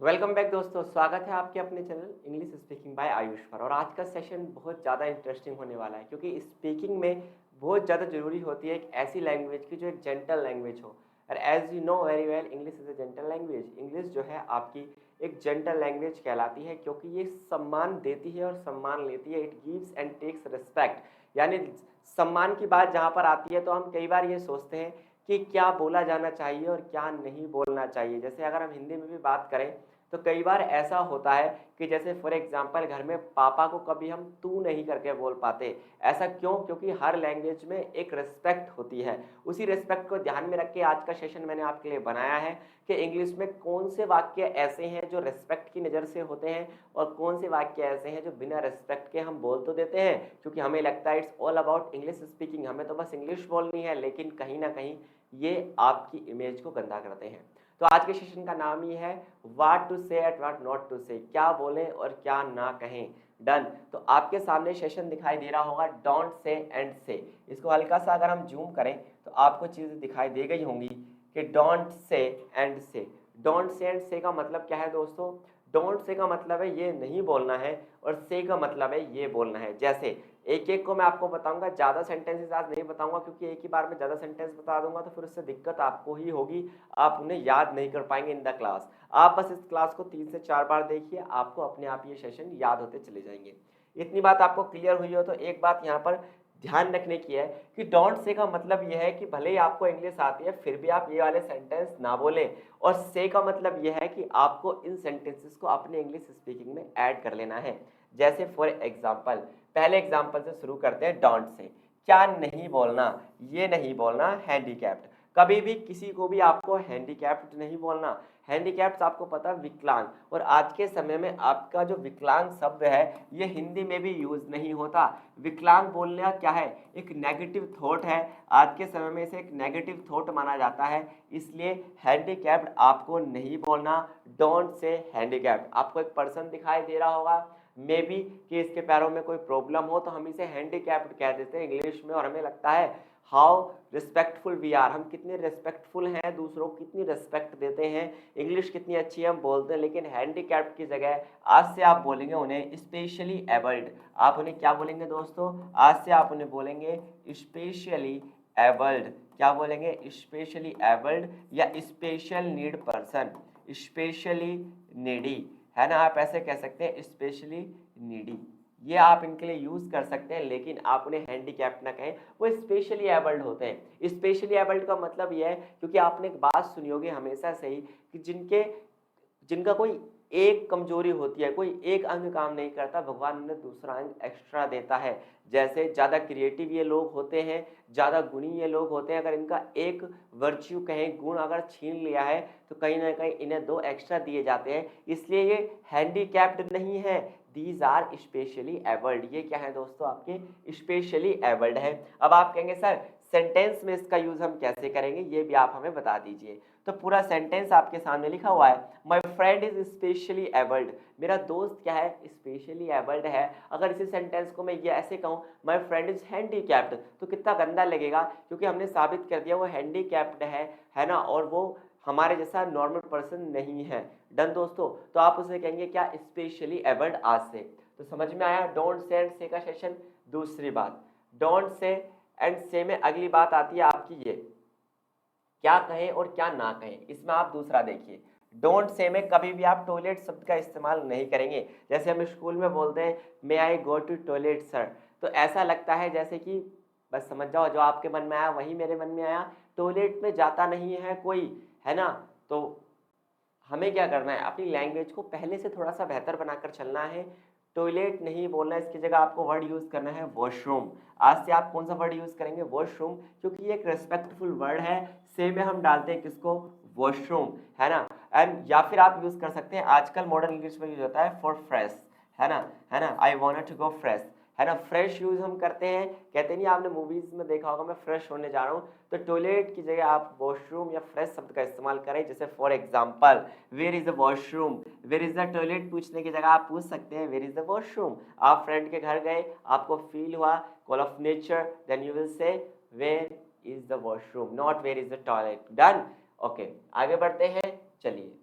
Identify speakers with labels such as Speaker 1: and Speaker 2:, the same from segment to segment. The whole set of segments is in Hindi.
Speaker 1: वेलकम बैक दोस्तों, स्वागत है आपके अपने channel English speaking by Ayush पर। और आज का सेशन बहुत ज़्यादा इंटरेस्टिंग होने वाला है क्योंकि स्पीकिंग में बहुत ज़्यादा ज़रूरी होती है एक ऐसी लैंग्वेज की जो एक जेंटल लैंग्वेज हो। और as you know very well, English is a gentle language. English जो है आपकी एक जेंटल लैंग्वेज कहलाती है क्योंकि ये सम्मान देती है और सम्मान लेती है। It gives and takes respect, यानी सम्मान की बात जहाँ पर आती है तो हम कई बार ये सोचते हैं कि क्या बोला जाना चाहिए और क्या नहीं बोलना चाहिए। जैसे अगर हम हिंदी में भी बात करें तो कई बार ऐसा होता है कि जैसे फॉर एग्जांपल घर में पापा को कभी हम तू नहीं करके बोल पाते। ऐसा क्यों? क्योंकि हर लैंग्वेज में एक रिस्पेक्ट होती है। उसी रिस्पेक्ट को ध्यान में रख के आज का सेशन मैंने आपके लिए बनाया है कि इंग्लिश में कौन से वाक्य ऐसे हैं जो रिस्पेक्ट की नज़र से होते हैं और कौन से वाक्य ऐसे हैं जो बिना रिस्पेक्ट के हम बोल तो देते हैं क्योंकि हमें लगता है it's all about English speaking, हमें तो बस इंग्लिश बोलनी है, लेकिन कहीं ना कहीं ये आपकी इमेज को गंदा करते हैं। तो आज के सेशन का नाम ही है व्हाट टू से एट व्हाट नॉट टू से, क्या बोलें और क्या ना कहें। डन। तो आपके सामने सेशन दिखाई दे रहा होगा डोंट से एंड से। इसको हल्का सा अगर हम जूम करें तो आपको चीज़ें दिखाई दे गई होंगी कि डोंट से एंड से। डोंट से एंड से का मतलब क्या है दोस्तों? डोंट से का मतलब है ये नहीं बोलना है और से का मतलब है ये बोलना है। जैसे एक एक को मैं आपको बताऊंगा, ज़्यादा सेंटेंसेस आज नहीं बताऊंगा क्योंकि एक ही बार में ज़्यादा सेंटेंस बता दूंगा तो फिर उससे दिक्कत आपको ही होगी, आप उन्हें याद नहीं कर पाएंगे इन द क्लास। आप बस इस क्लास को 3 से 4 बार देखिए, आपको अपने आप ये सेशन याद होते चले जाएंगे। इतनी बात आपको क्लियर हुई हो तो एक बात यहाँ पर ध्यान रखने की है कि डोंट से का मतलब यह है कि भले ही आपको इंग्लिश आती है फिर भी आप ये वाले सेंटेंस ना बोलें। और से का मतलब यह है कि आपको इन सेंटेंसेस को अपने इंग्लिश स्पीकिंग में ऐड कर लेना है। जैसे फॉर एग्जाम्पल, पहले एग्जाम्पल से शुरू करते हैं डोंट से। क्या नहीं बोलना? ये नहीं बोलना हैंडीकैप्ड। कभी भी किसी को भी आपको हैंडीकैप्ड नहीं बोलना। हैंडीकैप्ड आपको पता विकलांग, और आज के समय में आपका जो विकलांग शब्द है ये हिंदी में भी यूज नहीं होता। विकलांग बोलना क्या है? एक नेगेटिव थॉट है। आज के समय में इसे एक नेगेटिव थॉट माना जाता है, इसलिए हैंडीकैप्ड आपको नहीं बोलना। Don't say handicapped. आपको एक पर्सन दिखाई दे रहा होगा मे बी कि इसके पैरों में कोई प्रॉब्लम हो तो हम इसे हैंडीकैप्ड कह देते हैं इंग्लिश में, और हमें लगता है हाउ रिस्पेक्टफुल वी आर, हम कितने रिस्पेक्टफुल हैं, दूसरों को कितनी रिस्पेक्ट देते हैं, इंग्लिश कितनी अच्छी हम बोलते हैं। लेकिन हैंडीकैप्ड की जगह आज से आप बोलेंगे उन्हें स्पेशली एबल्ड। आप उन्हें क्या बोलेंगे दोस्तों? आज से आप उन्हें बोलेंगे स्पेशली एबल्ड। क्या बोलेंगे? स्पेशली एबल्ड या special need person, specially needy, है ना। आप ऐसे कह सकते हैं स्पेशली नीडी, ये आप इनके लिए यूज कर सकते हैं, लेकिन आप उन्हें हैंडीकैप्ड ना कहें, वो स्पेशली एबल्ड होते हैं। स्पेशली एबल्ड का मतलब यह है क्योंकि आपने एक बात सुनी होगी हमेशा से ही कि जिनका कोई एक कमजोरी होती है, कोई एक अंग काम नहीं करता, भगवान उन्हें दूसरा अंग एक्स्ट्रा देता है। जैसे ज़्यादा क्रिएटिव ये लोग होते हैं, ज़्यादा गुणी ये लोग होते हैं, अगर इनका एक वर्च्यू कहें गुण अगर छीन लिया है तो कहीं ना कहीं इन्हें 2 एक्स्ट्रा दिए जाते हैं, इसलिए ये हैंडीकैप्ड नहीं है। These are specially abled. ये क्या है दोस्तों? आपके स्पेशली एबल्ड है। अब आप कहेंगे सर सेंटेंस में इसका यूज हम कैसे करेंगे, ये भी आप हमें बता दीजिए। तो पूरा सेंटेंस आपके सामने लिखा हुआ है, my friend is specially abled. मेरा दोस्त क्या है? स्पेशली एबल्ड है। अगर इसी सेंटेंस को मैं ये ऐसे कहूँ माई फ्रेंड इज हैंडीकैप्ड, तो कितना गंदा लगेगा क्योंकि हमने साबित कर दिया वो हैंडीकैप्ड है ना, और वो हमारे जैसा नॉर्मल पर्सन नहीं है। डन दोस्तों। तो आप उसे कहेंगे क्या? स्पेशली एबल्ड आज से। तो समझ में आया डोंट से एंड से का सेशन। दूसरी बात, डोंट से एंड से में अगली बात आती है आपकी ये, क्या कहें और क्या ना कहें। इसमें आप दूसरा देखिए, डोंट से में कभी भी आप टॉयलेट शब्द का इस्तेमाल नहीं करेंगे। जैसे हम स्कूल में बोलते हैं मे आई गो टू टॉयलेट सर, तो ऐसा लगता है जैसे कि बस समझ जाओ जो आपके मन में आया वही मेरे मन में आया, टॉयलेट में जाता नहीं है कोई, है ना। तो हमें क्या करना है? अपनी लैंग्वेज को पहले से थोड़ा सा बेहतर बनाकर चलना है। टॉयलेट नहीं बोलना, इसकी जगह आपको वर्ड यूज करना है वॉशरूम। आज से आप कौन सा वर्ड यूज करेंगे? वॉशरूम, क्योंकि ये एक रेस्पेक्टफुल वर्ड है। से में हम डालते हैं किसको? वॉशरूम, है ना। एंड या फिर आप यूज कर सकते हैं, आजकल मॉडर्न इंग्लिश में यूज होता है फॉर फ्रेश, है ना, I want to go fresh, है ना। फ्रेश यूज हम करते हैं, कहते नहीं आपने मूवीज में देखा होगा मैं फ्रेश होने जा रहा हूँ, तो टॉयलेट की जगह आप वॉशरूम या फ्रेश शब्द का इस्तेमाल करें। जैसे for example where is the washroom, where is the toilet पूछने की जगह आप पूछ सकते हैं वेयर इज द वॉशरूम। आप फ्रेंड के घर गए, आपको फील हुआ call of nature, then you will say where is the washroom, not where is the toilet. Done. Okay, आगे बढ़ते हैं, चलिए।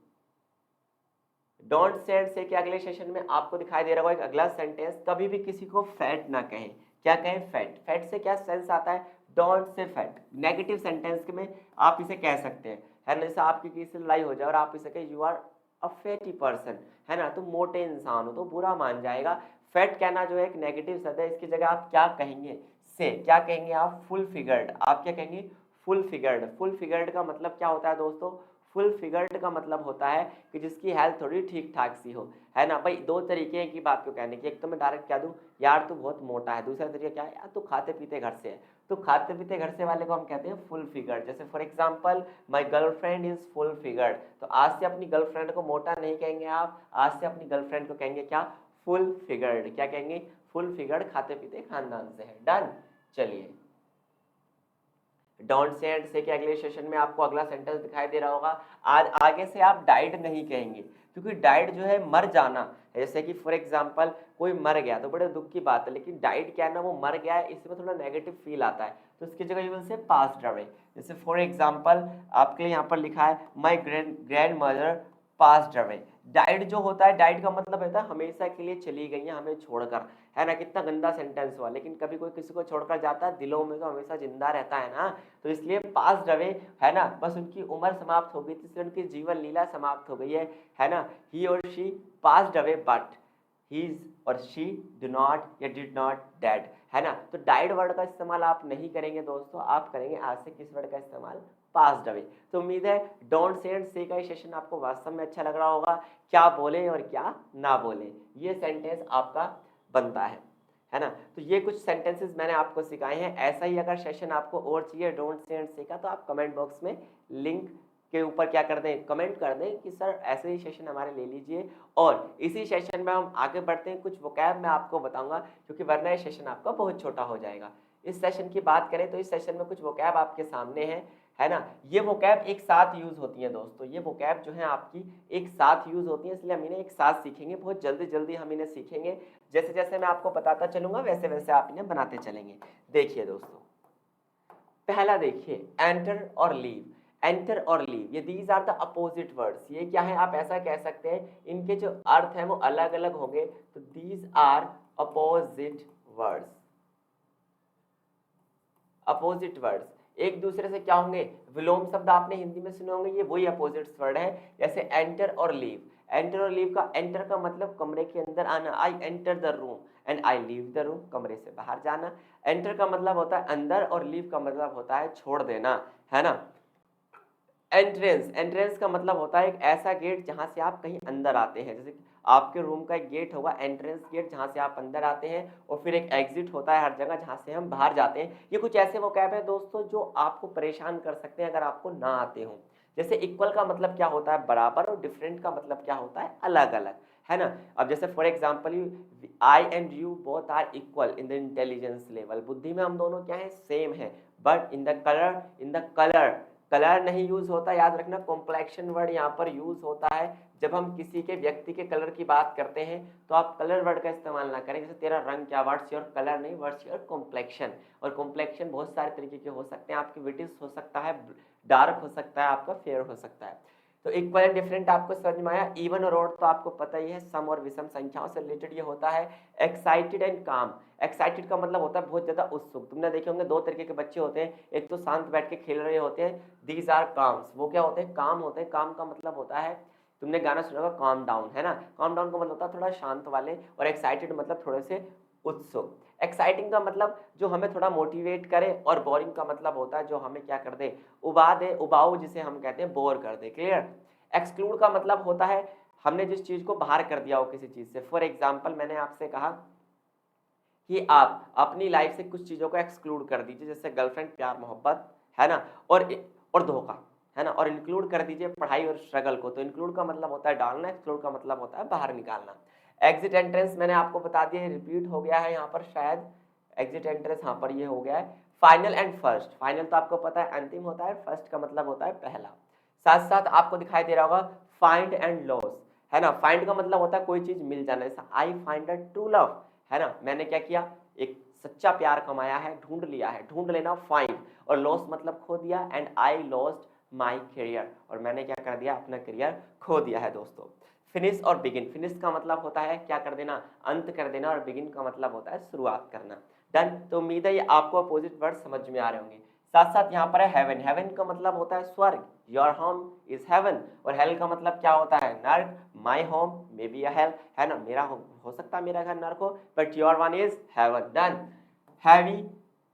Speaker 1: डोंट से एंड से के अगले सेशन में आपको दिखाई दे रहा होगा एक अगला सेंटेंस, कभी भी किसी को फैट ना कहें। क्या कहें? फैट। फैट से क्या सेंस आता है? Don't say fat. Negative sentence में आप इसे कह सकते हैं, है ना, जैसे आपकी किसी से लड़ाई हो जाए और आप इसे कहें you are a fatty person, है ना, तुम मोटे इंसान हो, तो बुरा मान जाएगा। फैट कहना जो है एक नेगेटिव शब्द है, इसकी जगह आप क्या कहेंगे? से क्या कहेंगे आप? Full figured. आप क्या कहेंगे? Full figured. फुल फिगर्ड का मतलब क्या होता है दोस्तों? फुल फिगर्ड का मतलब होता है कि जिसकी हेल्थ थोड़ी ठीक ठाक सी हो, है ना। भाई दो तरीके हैं की बात को कहने की, एक तो मैं डायरेक्ट कह दूं यार तू बहुत मोटा है, दूसरा तरीका क्या है यार तू खाते पीते घर से है। तो खाते पीते घर से वाले को हम कहते हैं फुल फिगर्ड। जैसे for example my girlfriend is full figured, तो आज से अपनी गर्लफ्रेंड को मोटा नहीं कहेंगे आप, आज से अपनी गर्लफ्रेंड को कहेंगे क्या? Full figured. क्या कहेंगे? फुल फिगर्ड, खाते पीते खानदान से है। डन। चलिए, डोंट से एंड से के अगले सेशन में आपको अगला सेंटेंस दिखाई दे रहा होगा। आज आगे से आप डाइड नहीं कहेंगे, क्योंकि डाइड जो है मर जाना, जैसे कि फॉर एग्जांपल कोई मर गया तो बड़े दुख की बात है, लेकिन डाइड क्या है ना, वो मर गया है, इसमें थोड़ा नेगेटिव फील आता है, तो इसकी जगह यू विल से पास्ड अवे। जैसे फॉर एग्जांपल आपके लिए यहाँ पर लिखा है my grand mother passed away. Died जो होता है, डाइड का मतलब होता है हमेशा के लिए चली गई है हमें छोड़कर, है ना। कितना गंदा सेंटेंस हुआ, लेकिन कभी कोई किसी को छोड़कर जाता है, दिलों में तो हमेशा जिंदा रहता है ना, तो इसलिए पास्ड अवे, है ना, बस उनकी उम्र समाप्त हो गई थी, इसलिए उनकी जीवन लीला समाप्त हो गई है ना। ही और she passed away but he's और शी डू नॉट या डिड नॉट डेड, है ना। तो डाइड वर्ड का इस्तेमाल आप नहीं करेंगे दोस्तों, आप करेंगे आज से किस वर्ड का इस्तेमाल? Passed away. तो उम्मीद है डोंट से एंड से का सेशन आपको वास्तव में अच्छा लग रहा होगा, क्या बोले और क्या ना बोले ये सेंटेंस आपका बनता है ना। तो ये कुछ सेंटेंसेस मैंने आपको सिखाए हैं। ऐसा ही अगर सेशन आपको और चाहिए डोंट से एंड से का, तो आप कमेंट बॉक्स में लिंक के ऊपर क्या कर दें, कमेंट कर दें कि सर ऐसे ही सेशन हमारे ले लीजिए। और इसी सेशन में हम आगे बढ़ते हैं, कुछ वोकैब मैं आपको बताऊंगा, क्योंकि वरना ये सेशन आपका बहुत छोटा हो जाएगा। इस सेशन की बात करें तो इस सेशन में कुछ वोकैब आपके सामने है ना। ये वोकैब एक साथ यूज होती है दोस्तों, ये वोकैब जो है आपकी एक साथ यूज होती है, इसलिए हम इन्हें एक साथ सीखेंगे, बहुत जल्दी जल्दी हम इन्हें सीखेंगे। जैसे जैसे मैं आपको बताता चलूंगा वैसे वैसे आप इन्हें बनाते चलेंगे। देखिए दोस्तों, पहला देखिए एंटर और लीव। एंटर और लीव ये these are the opposite words. ये क्या है, आप ऐसा कह सकते हैं, इनके जो अर्थ है वो अलग अलग होंगे, तो these are opposite words. Opposite words एक दूसरे से क्या होंगे? विलोम शब्द आपने हिंदी में सुने होंगे, ये वही अपोजिट वर्ड है। जैसे एंटर और लीव। एंटर और लीव का एंटर का मतलब कमरे के अंदर आना, I enter the room, and I leave the room, कमरे से बाहर जाना। एंटर का मतलब होता है अंदर और लीव का मतलब होता है छोड़ देना, है ना। एंट्रेंस, एंट्रेंस का मतलब होता है एक ऐसा गेट जहां से आप कहीं अंदर आते हैं, जैसे आपके रूम का एक गेट होगा एंट्रेंस गेट, जहां से आप अंदर आते हैं, और फिर एक एग्जिट होता है हर जगह जहां से हम बाहर जाते हैं। ये कुछ ऐसे वोकैब है दोस्तों जो आपको परेशान कर सकते हैं अगर आपको ना आते हो। जैसे इक्वल का मतलब क्या होता है? बराबर, और डिफरेंट का मतलब क्या होता है? अलग अलग, है ना। अब जैसे for example you I and you both are equal in the intelligence level, बुद्धि में हम दोनों क्या है? सेम है। But in the colour, colour नहीं यूज होता, याद रखना। कॉम्प्लेक्शन वर्ड यहाँ पर यूज होता है जब हम किसी के व्यक्ति के कलर की बात करते हैं, तो आप कलर वर्ड का इस्तेमाल ना करें। जैसे तेरा रंग क्या, व्हाट्स योर कलर, नहीं, व्हाट्स योर कॉम्प्लेक्शन। और कॉम्प्लेक्शन बहुत सारे तरीके के हो सकते हैं, आपकी विटिस हो सकता है, डार्क हो सकता है, आपका फेयर हो सकता है। तो इक्वल एंड डिफरेंट आपको समझ में आया। इवन और ऑड तो आपको पता ही है, सम और विषम संख्याओं से रिलेटेड ये होता है। एक्साइटेड एंड काम। एक्साइटेड का मतलब होता है बहुत ज्यादा उत्सुक। तुमने देखे होंगे दो तरीके के बच्चे होते हैं, एक तो शांत बैठ के खेल रहे होते हैं, दीज आर काम्स, वो क्या होते हैं? काम होते हैं। काम का मतलब होता है, तुमने गाना सुना होगा काम डाउन, है ना। काम डाउन का मतलब होता है थोड़ा शांत वाले, और एक्साइटेड मतलब थोड़े से उत्सुक। एक्साइटिंग का मतलब जो हमें थोड़ा मोटिवेट करे, और बोरिंग का मतलब होता है जो हमें क्या कर दे? उबा दे, उबाऊ जिसे हम कहते हैं, बोर कर दे। क्लियर। एक्सक्लूड का मतलब होता है हमने जिस चीज को बाहर कर दिया हो किसी चीज से। फॉर एग्जाम्पल मैंने आपसे कहा कि आप अपनी लाइफ से कुछ चीजों को एक्सक्लूड कर दीजिए, जैसे गर्लफ्रेंड, प्यार मोहब्बत, है ना, और धोखा, है ना, और इंक्लूड कर दीजिए पढ़ाई और स्ट्रगल को। तो इंक्लूड का मतलब होता है डालना, एक्सक्लूड का मतलब होता है बाहर निकालना। एग्जिट एंट्रेंस मैंने आपको बता दिया, रिपीट हो गया है यहाँ पर शायद। एग्जिट एंट्रेंस यहाँ पर ये हो गया है। Final and first. फाइनल तो आपको पता है अंतिम होता है, फर्स्ट का मतलब होता है पहला। साथ साथ आपको दिखाई दे रहा होगा फाइंड एंड लॉस, है ना। फाइंड का मतलब होता है कोई चीज मिल जाना, जैसा I find a true love, है ना, मैंने क्या किया? एक सच्चा प्यार कमाया है, ढूंढ लिया है, ढूंढ लेना फाइंड। और लॉस मतलब खो दिया, and I lost my career, और मैंने क्या कर दिया? अपना करियर खो दिया है दोस्तों। फिनिश और बिगिन, फिनिश का मतलब होता है क्या कर देना, अंत कर देना, और बिगिन का मतलब होता है शुरुआत करना। डन। तो उम्मीद है ये आपको अपोजिट वर्ड समझ में आ रहे होंगे। साथ साथ यहाँ पर है हेवन, हेवन का मतलब होता है स्वर्ग, योर होम इज हेवन। और हेल का मतलब क्या होता है, नर्क, my home may be a hello, है ना, मेरा हो सकता है मेरा घर नर्क हो, but your one is heaven. Done. Heavy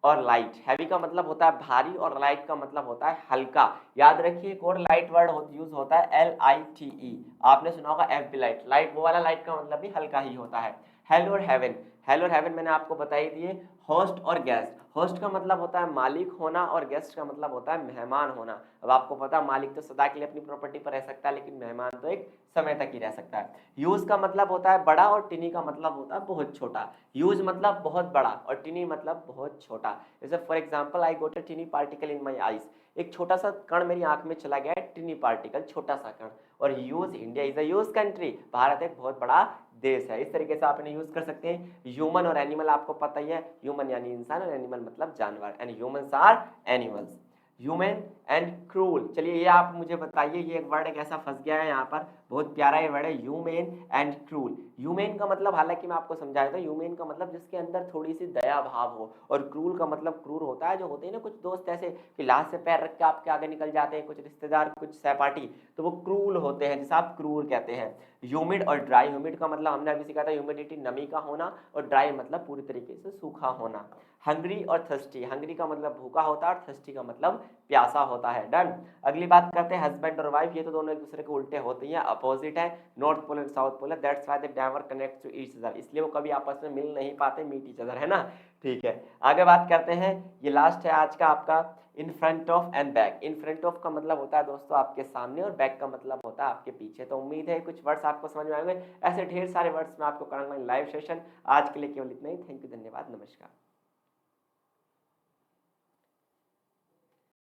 Speaker 1: और लाइट, हैवी का मतलब होता है भारी और लाइट का मतलब होता है हल्का। याद रखिए एक और लाइट वर्ड यूज होता है LITE, आपने सुना होगा FB लाइट, लाइट वो वाला लाइट का मतलब भी हल्का ही होता है। हेल और हेवन, हेल और हेवन मैंने आपको बता ही दिए। होस्ट और गेस्ट, होस्ट का मतलब होता है मालिक होना और गेस्ट का मतलब होता है मेहमान होना। अब आपको पता है मालिक तो सदा के लिए अपनी प्रॉपर्टी पर रह सकता है, लेकिन मेहमान तो एक समय तक ही रह सकता है। यूज का मतलब होता है बड़ा और टिनी का मतलब होता है बहुत छोटा। यूज मतलब बहुत बड़ा और टिनी मतलब बहुत छोटा। जैसे for example I got a tiny particle in my eyes, एक छोटा सा कण मेरी आंख में चला गया है, टिनी पार्टिकल, छोटा सा कण। और use, India is a use country, Bharat एक बहुत बड़ा देश है। इस तरीके से आप इन्हें यूज कर सकते हैं। ह्यूमन और एनिमल आपको पता ही है, ह्यूमन यानी इंसान और एनिमल मतलब जानवर, and humans are animals. Human and cruel, चलिए ये आप मुझे बताइए, ये एक वर्ड एक ऐसा फंस गया है यहाँ पर, बहुत प्यारा ये वर्ड है ह्यूमेन एंड क्रूल। ह्यूमेन का मतलब, हालांकि मैं आपको समझाया था, ह्यूमेन का मतलब जिसके अंदर थोड़ी सी दया भाव हो, और क्रूल का मतलब क्रूर होता है, जो होते हैं ना कुछ दोस्त ऐसे कि लाश से पैर रख के आपके आगे निकल जाते हैं, कुछ रिश्तेदार, कुछ सहपाठी, तो वो क्रूल होते हैं, जिसे आप क्रूर कहते हैं। ह्यूमिड और ड्राई, ह्यूमिड का मतलब हमने अभी सीखा था ह्यूमिडिटी, नमी का होना, और ड्राई मतलब पूरी तरीके से सूखा होना। हंग्री और थर्स्टी, हंग्री का मतलब भूखा होता है और थर्स्टी का मतलब प्यासा होता है। डन। अगली बात करते हैं हस्बैंड और वाइफ, ये तो दोनों एक दूसरे के उल्टे होते हैं, अपोजिट है, north pole and south pole है, that's why they never connect to each other, इसलिए वो कभी आपस में मिल नहीं पाते, मीट ईच अदर, है ना। ठीक है, आगे बात करते हैं, ये लास्ट है आज का आपका, in front of and back. In front of का मतलब होता है दोस्तों आपके सामने, और बैक का मतलब होता है आपके पीछे। तो उम्मीद है कुछ वर्ड्स आपको समझ में आएंगे, ऐसे ढेर सारे वर्ड्स मैं आपको कराऊंगा लाइव सेशन। आज के लिए केवल इतना ही, थैंक यू, धन्यवाद, नमस्कार।